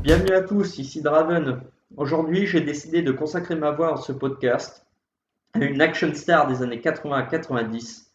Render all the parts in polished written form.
Bienvenue à tous, ici Draven. Aujourd'hui, j'ai décidé de consacrer ma voix dans ce podcast à une action star des années 80 à 90,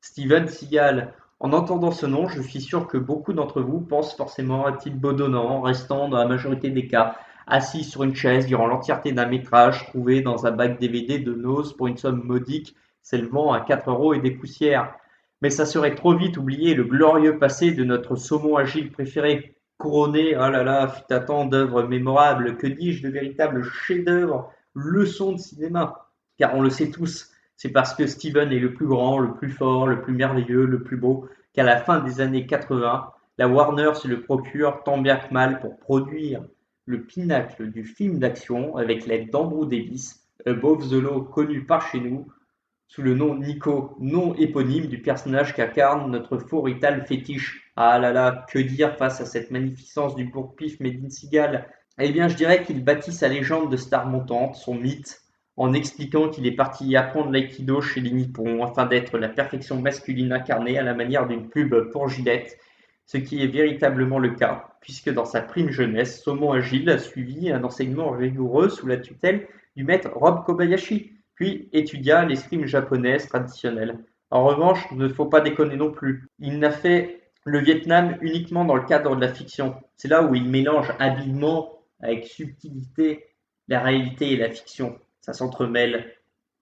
Steven Seagal. En entendant ce nom, je suis sûr que beaucoup d'entre vous pensent forcément à un type bedonnant, restant dans la majorité des cas assis sur une chaise durant l'entièreté d'un métrage trouvé dans un bac DVD de Nose pour une somme modique s'élevant à 4 € et des poussières. Mais ça serait trop vite oublier le glorieux passé de notre saumon agile préféré, couronné, oh là là, fut un temps d'œuvres mémorables, que dis-je, de véritables chefs-d'œuvre, leçons de cinéma. Car on le sait tous, c'est parce que Steven est le plus grand, le plus fort, le plus merveilleux, le plus beau, qu'à la fin des années 80, la Warner se le procure tant bien que mal pour produire le pinacle du film d'action avec l'aide d'Andrew Davis, Above the Law, connu par chez nous sous le nom Nico, nom éponyme du personnage qu'incarne notre faux rital fétiche. Ah là là, que dire face à cette magnificence du bourre-pif made in Seagal? Eh bien, je dirais qu'il bâtit sa légende de star montante, son mythe, en expliquant qu'il est parti apprendre l'aïkido chez les Nippons afin d'être la perfection masculine incarnée à la manière d'une pub pour Gillette, ce qui est véritablement le cas, puisque dans sa prime jeunesse, Saumon Agile a suivi un enseignement rigoureux sous la tutelle du maître Rob Kobayashi, puis étudia l'escrime japonaise traditionnelle. En revanche, ne faut pas déconner non plus, il n'a fait le Vietnam uniquement dans le cadre de la fiction. C'est là où il mélange habilement, avec subtilité, la réalité et la fiction. Ça s'entremêle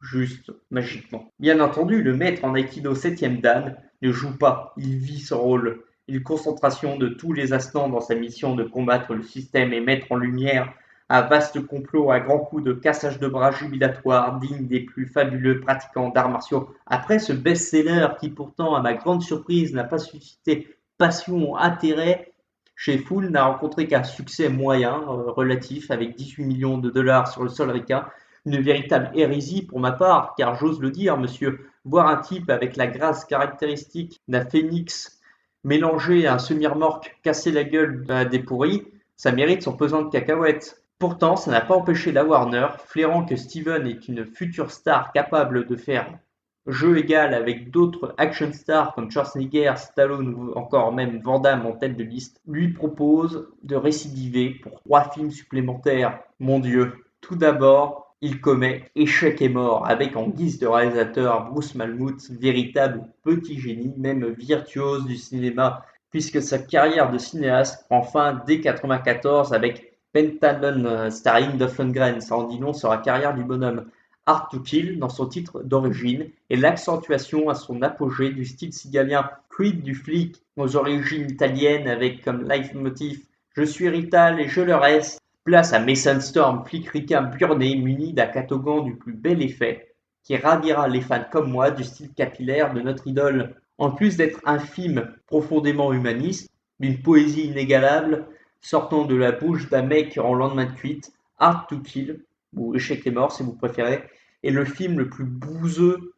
juste magiquement. Bien entendu, le maître en Aikido 7e Dan ne joue pas, il vit son rôle. Il concentration de tous les instants dans sa mission de combattre le système et mettre en lumière un vaste complot à grands coups de cassage de bras jubilatoire digne des plus fabuleux pratiquants d'arts martiaux. Après ce best-seller qui pourtant, à ma grande surprise, n'a pas suscité passion ou intérêt chez Fool, n'a rencontré qu'un succès moyen relatif avec 18 millions de dollars sur le sol ricain. Une véritable hérésie pour ma part, car j'ose le dire, monsieur, voir un type avec la grâce caractéristique d'un phénix mélanger à un semi-remorque casser la gueule à des pourris, ça mérite son pesant de cacahuètes. Pourtant, ça n'a pas empêché la Warner, flairant que Steven est une future star capable de faire jeu égal avec d'autres action stars comme Schwarzenegger, Stallone ou encore même Van Damme en tête de liste, lui propose de récidiver pour 3 films supplémentaires. Mon Dieu. Tout d'abord, il commet Échec et mort avec en guise de réalisateur Bruce Malmuth, véritable petit génie, même virtuose du cinéma, puisque sa carrière de cinéaste prend fin dès 1994 avec Pentathlon starring Dolph Lundgren. Ça en dit long sur la carrière du bonhomme. Hard to Kill dans son titre d'origine et l'accentuation à son apogée du style seagalien Creed du flic aux origines italiennes avec comme leitmotiv Je suis Rital et je le reste. Place à Mason Storm, flic ricain burné muni d'un catogan du plus bel effet qui ravira les fans comme moi du style capillaire de notre idole. En plus d'être un film profondément humaniste, d'une poésie inégalable, sortant de la bouche d'un mec en lendemain de cuite, Hard to Kill, ou Échec et mort si vous préférez, est le film le plus bouseux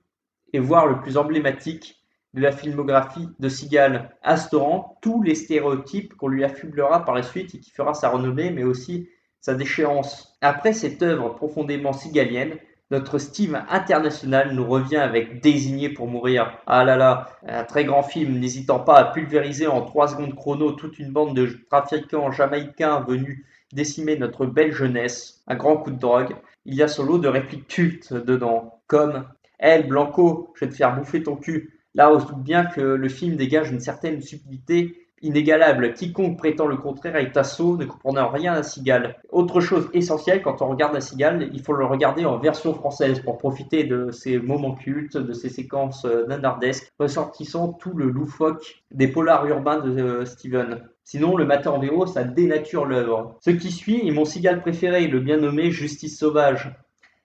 et voire le plus emblématique de la filmographie de Seagal, instaurant tous les stéréotypes qu'on lui affublera par la suite et qui fera sa renommée, mais aussi sa déchéance. Après cette œuvre profondément seagalienne, notre Steve international nous revient avec Désigné pour mourir. Ah là là, un très grand film, n'hésitant pas à pulvériser en 3 secondes chrono toute une bande de trafiquants jamaïcains venus décimer notre belle jeunesse. Un grand coup de drogue. Il y a son lot de répliques cultes dedans, comme Elle, Blanco, je vais te faire bouffer ton cul. Là, on se doute bien que le film dégage une certaine subtilité inégalable. Quiconque prétend le contraire est assaut, ne comprenant rien à Seagal. Autre chose essentielle, quand on regarde un Seagal, il faut le regarder en version française pour profiter de ces moments cultes, de ces séquences nanardesques, ressortissant tout le loufoque des polars urbains de Steven. Sinon, le matin en VO, ça dénature l'œuvre. Ce qui suit est mon Seagal préféré, le bien nommé Justice Sauvage.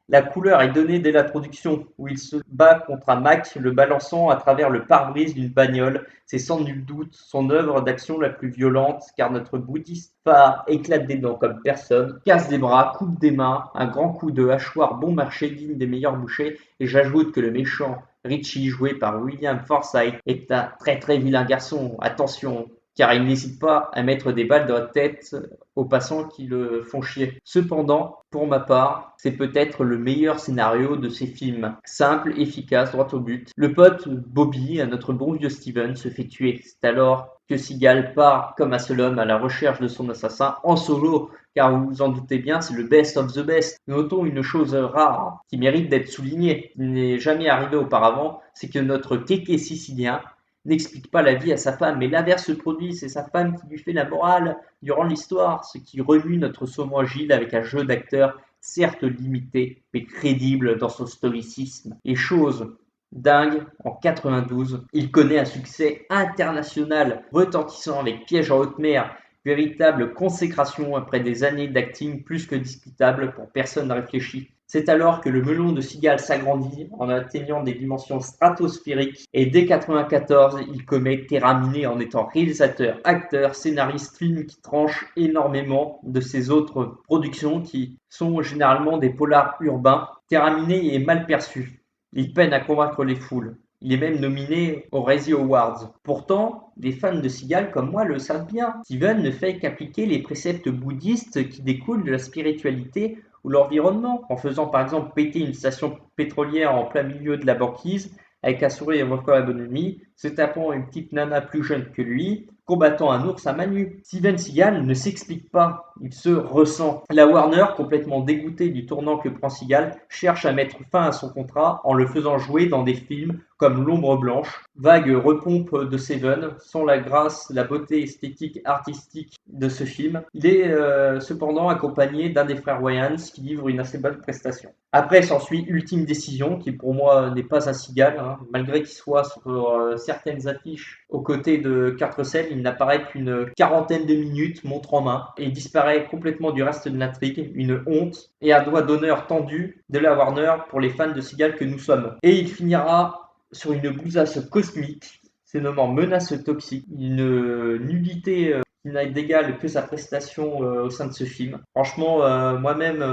La couleur est donnée dès l'introduction, où il se bat contre un Mac, le balançant à travers le pare-brise d'une bagnole. C'est sans nul doute son œuvre d'action la plus violente, car notre bouddhiste phare éclate des dents comme personne, casse des bras, coupe des mains, un grand coup de hachoir bon marché digne des meilleurs bouchers, et j'ajoute que le méchant Richie, joué par William Forsythe, est un très très vilain garçon. Attention, car il n'hésite pas à mettre des balles dans la tête aux passants qui le font chier. Cependant, pour ma part, c'est peut-être le meilleur scénario de ces films. Simple, efficace, droit au but. Le pote Bobby, notre bon vieux Steven, se fait tuer. C'est alors que Seagal part comme un seul homme à la recherche de son assassin en solo, car vous vous en doutez bien, c'est le best of the best. Notons une chose rare qui mérite d'être soulignée, qui n'est jamais arrivé auparavant, c'est que notre kéké sicilien n'explique pas la vie à sa femme, mais l'inverse se produit, c'est sa femme qui lui fait la morale durant l'histoire, ce qui remue notre saumon agile avec un jeu d'acteur certes limité, mais crédible dans son stoïcisme. Et chose dingue, en 92, il connaît un succès international retentissant avec Piège en haute mer, véritable consécration après des années d'acting plus que discutable pour personne ne réfléchit. C'est alors que le melon de Seagal s'agrandit en atteignant des dimensions stratosphériques et dès 1994, il commet Terra Miné en étant réalisateur, acteur, scénariste, film qui tranche énormément de ses autres productions qui sont généralement des polars urbains. Terra Miné est mal perçu. Il peine à convaincre les foules. Il est même nominé aux Razzie Awards. Pourtant, des fans de Seagal comme moi le savent bien. Steven ne fait qu'appliquer les préceptes bouddhistes qui découlent de la spiritualité ou l'environnement, en faisant par exemple péter une station pétrolière en plein milieu de la banquise, avec un sourire évoquant la bonhomie, se tapant une petite nana plus jeune que lui, combattant un ours à main nue. Steven Seagal ne s'explique pas, il se ressent. La Warner, complètement dégoûtée du tournant que prend Seagal, cherche à mettre fin à son contrat en le faisant jouer dans des films comme L'Ombre Blanche, vague repompe de Seven, sans la grâce, la beauté esthétique artistique de ce film. Il est cependant accompagné d'un des frères Wayans qui livre une assez bonne prestation. Après s'ensuit Ultime Décision, qui pour moi n'est pas un Seagal, malgré qu'il soit sur certaines affiches aux côtés de Kurt Russell, il n'apparaît qu'une quarantaine de minutes, montre en main, et disparaît complètement du reste de l'intrigue, une honte et un doigt d'honneur tendu de la Warner pour les fans de Seagal que nous sommes. Et il finira sur une bousasse cosmique, se nommant Menace toxique, une nullité qui n'a d'égal que sa prestation au sein de ce film. Franchement, moi-même,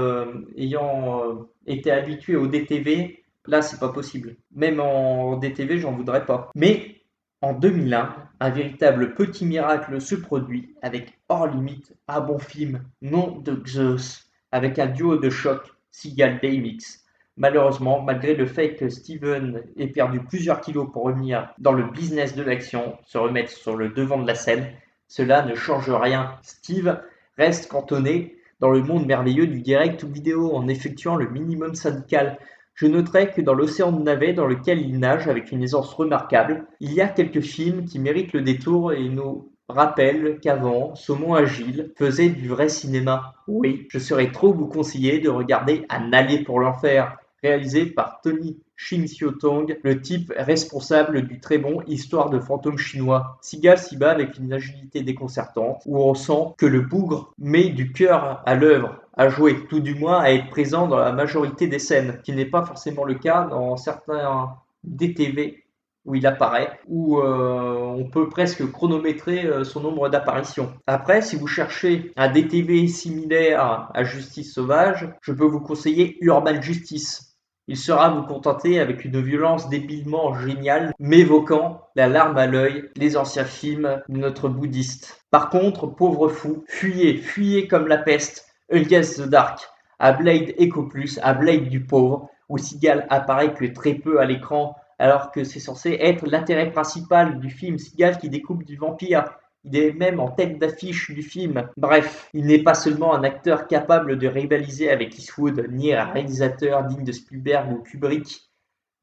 ayant été habitué au DTV, là, c'est pas possible. Même en DTV, j'en voudrais pas. Mais en 2001, un véritable petit miracle se produit avec Hors Limite, un bon film, nom de Zeus, avec un duo de choc, Seagal-Day-Mix. Malheureusement, malgré le fait que Steven ait perdu plusieurs kilos pour revenir dans le business de l'action, se remettre sur le devant de la scène, cela ne change rien. Steve reste cantonné dans le monde merveilleux du direct ou vidéo en effectuant le minimum syndical. Je noterai que dans l'océan de navets dans lequel il nage avec une aisance remarquable, il y a quelques films qui méritent le détour et nous rappellent qu'avant, Saumon Agile faisait du vrai cinéma. Oui, je serais trop vous conseiller de regarder Un aller pour l'enfer, réalisé par Tony Shin-Siotong, le type responsable du très bon Histoire de fantômes chinois. Seagal s'y bat avec une agilité déconcertante, où on sent que le bougre met du cœur à l'œuvre, à jouer, tout du moins à être présent dans la majorité des scènes, ce qui n'est pas forcément le cas dans certains DTV où il apparaît, où on peut presque chronométrer son nombre d'apparitions. Après, si vous cherchez un DTV similaire à Justice Sauvage, je peux vous conseiller Urban Justice. Il saura vous contenter avec une violence débilement géniale, m'évoquant la larme à l'œil, les anciens films de notre bouddhiste. Par contre, pauvre fou, fuyez, fuyez comme la peste, Against the Dark, à Blade Echo Plus, à Blade du pauvre, où Seagal apparaît que très peu à l'écran, alors que c'est censé être l'intérêt principal du film. Seagal qui découpe du vampire. Il est même en tête d'affiche du film. Bref, il n'est pas seulement un acteur capable de rivaliser avec Eastwood, ni un réalisateur digne de Spielberg ou Kubrick,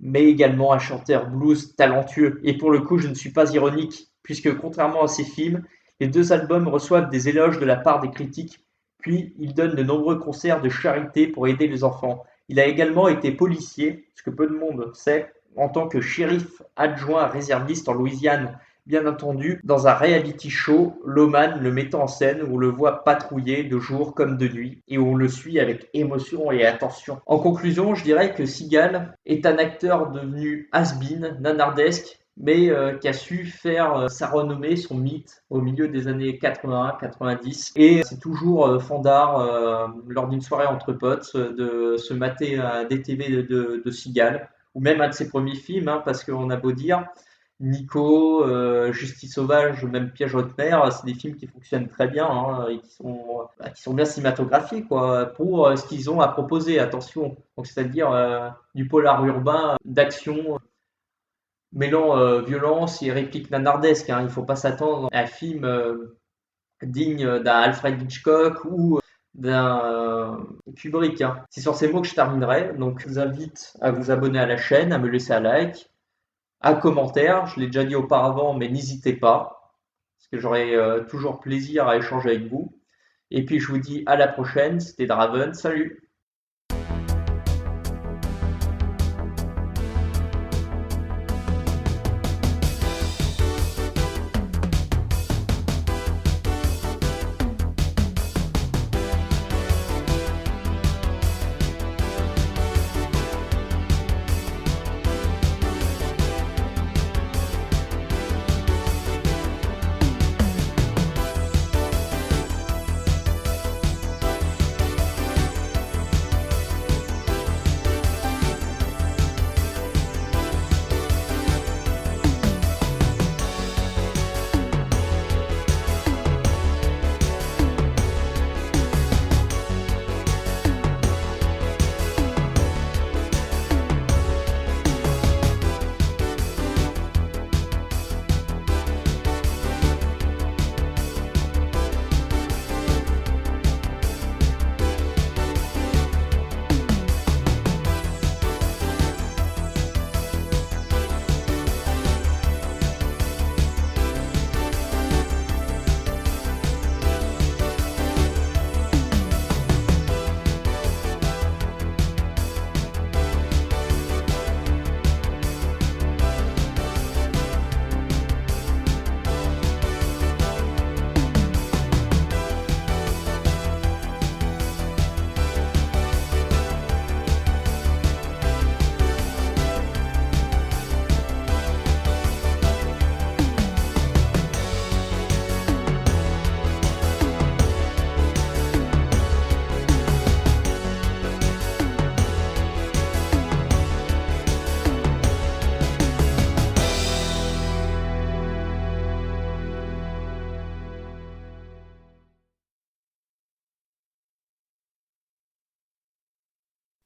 mais également un chanteur blues talentueux. Et pour le coup, je ne suis pas ironique, puisque contrairement à ses films, les deux albums reçoivent des éloges de la part des critiques, puis il donne de nombreux concerts de charité pour aider les enfants. Il a également été policier, ce que peu de monde sait, en tant que shérif adjoint réserviste en Louisiane. Bien entendu, dans un reality show, Loman le mettant en scène où on le voit patrouiller de jour comme de nuit et où on le suit avec émotion et attention. En conclusion, je dirais que Seagal est un acteur devenu has-been, nanardesque, mais qui a su faire sa renommée, son mythe au milieu des années 80-90. Et c'est toujours fandard, lors d'une soirée entre potes, de se mater un DTV de Seagal, ou même un de ses premiers films, parce qu'on a beau dire, Nico, Justice sauvage, même Piège haute mer, c'est des films qui fonctionnent très bien hein, et qui sont bien cinématographiés quoi, pour ce qu'ils ont à proposer, attention. Donc c'est-à-dire du polar urbain, d'action, mêlant violence et répliques nanardesques. Hein. Il ne faut pas s'attendre à un film digne d'un Alfred Hitchcock ou d'un Kubrick. Hein. C'est sur ces mots que je terminerai. Donc je vous invite à vous abonner à la chaîne, à me laisser un like, un commentaire. Je l'ai déjà dit auparavant, mais n'hésitez pas, parce que j'aurai toujours plaisir à échanger avec vous. Et puis je vous dis à la prochaine. C'était Draven. Salut!